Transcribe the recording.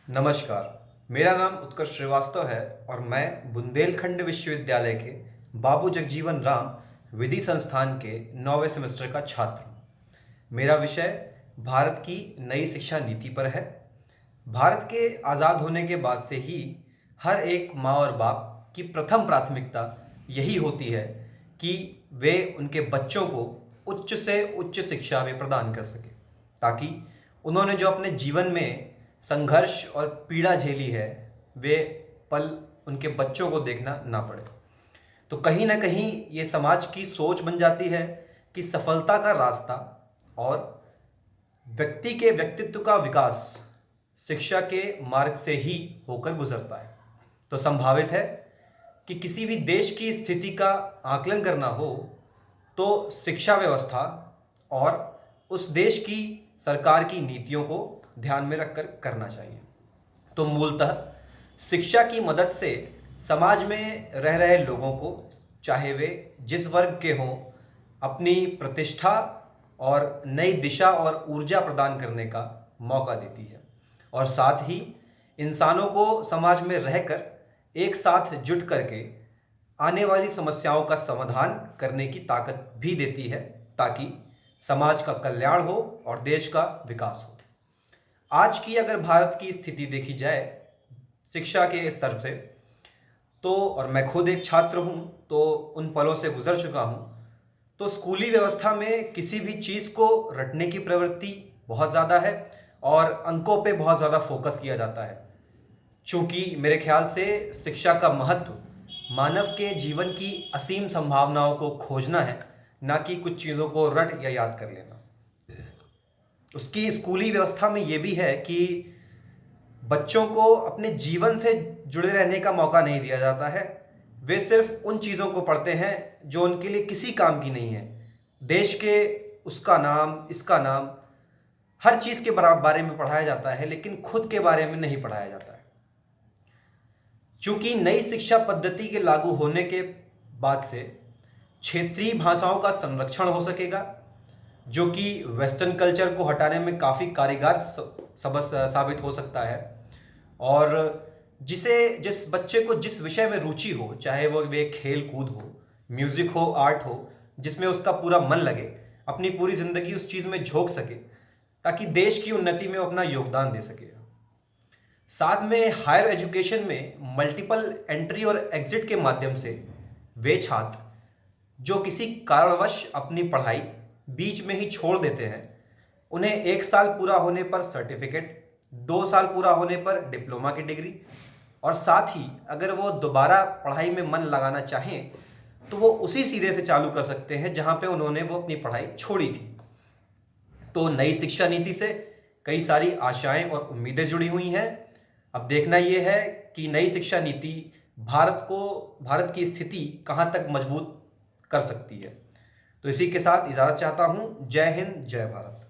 नमस्कार, मेरा नाम उत्कर्ष श्रीवास्तव है और मैं बुंदेलखंड विश्वविद्यालय के बाबू जगजीवन राम विधि संस्थान के 9वें सेमेस्टर का छात्र हूँ। मेरा विषय भारत की नई शिक्षा नीति पर है। भारत के आज़ाद होने के बाद से ही हर एक माँ और बाप की प्रथम प्राथमिकता यही होती है कि वे उनके बच्चों को उच्च से उच्च शिक्षा वे प्रदान कर सके, ताकि उन्होंने जो अपने जीवन में संघर्ष और पीड़ा झेली है वे पल उनके बच्चों को देखना ना पड़े। तो कहीं ना कहीं ये समाज की सोच बन जाती है कि सफलता का रास्ता और व्यक्ति के व्यक्तित्व का विकास शिक्षा के मार्ग से ही होकर गुजरता है। तो संभावित है कि किसी भी देश की स्थिति का आकलन करना हो तो शिक्षा व्यवस्था और उस देश की सरकार की नीतियों को ध्यान में रखकर करना चाहिए। तो मूलतः शिक्षा की मदद से समाज में रह रहे लोगों को, चाहे वे जिस वर्ग के हों, अपनी प्रतिष्ठा और नई दिशा और ऊर्जा प्रदान करने का मौका देती है और साथ ही इंसानों को समाज में रहकर एक साथ जुट करके आने वाली समस्याओं का समाधान करने की ताकत भी देती है, ताकि समाज का कल्याण हो और देश का विकास हो। आज की अगर भारत की स्थिति देखी जाए शिक्षा के स्तर से, तो और मैं खुद एक छात्र हूँ तो उन पलों से गुजर चुका हूँ, तो स्कूली व्यवस्था में किसी भी चीज़ को रटने की प्रवृत्ति बहुत ज़्यादा है और अंकों पे बहुत ज़्यादा फोकस किया जाता है। चूँकि मेरे ख्याल से शिक्षा का महत्व मानव के जीवन की असीम संभावनाओं को खोजना है, ना कि कुछ चीज़ों को रट या याद कर लेना। उसकी स्कूली व्यवस्था में ये भी है कि बच्चों को अपने जीवन से जुड़े रहने का मौका नहीं दिया जाता है। वे सिर्फ उन चीज़ों को पढ़ते हैं जो उनके लिए किसी काम की नहीं है। देश के उसका नाम, इसका नाम, हर चीज़ के बारे में पढ़ाया जाता है, लेकिन खुद के बारे में नहीं पढ़ाया जाता है। चूँकि नई शिक्षा पद्धति के लागू होने के बाद से क्षेत्रीय भाषाओं का संरक्षण हो सकेगा, जो कि वेस्टर्न कल्चर को हटाने में काफ़ी कारगर साबित हो सकता है। और जिस बच्चे को जिस विषय में रुचि हो, चाहे वो वे खेल कूद हो, म्यूज़िक हो, आर्ट हो, जिसमें उसका पूरा मन लगे, अपनी पूरी ज़िंदगी उस चीज़ में झोंक सके, ताकि देश की उन्नति में अपना योगदान दे सके। साथ में हायर एजुकेशन में मल्टीपल एंट्री और एग्जिट के माध्यम से वे छात्र जो किसी कारणवश अपनी पढ़ाई बीच में ही छोड़ देते हैं, उन्हें 1 साल पूरा होने पर सर्टिफिकेट, 2 साल पूरा होने पर डिप्लोमा की डिग्री, और साथ ही अगर वो दोबारा पढ़ाई में मन लगाना चाहें तो वो उसी सिरे से चालू कर सकते हैं जहाँ पे उन्होंने वो अपनी पढ़ाई छोड़ी थी। तो नई शिक्षा नीति से कई सारी आशाएं और उम्मीदें जुड़ी हुई हैं। अब देखना ये है कि नई शिक्षा नीति भारत की स्थिति कहाँ तक मजबूत कर सकती है। तो इसी के साथ इजाज़त चाहता हूँ। जय हिंद, जय भारत।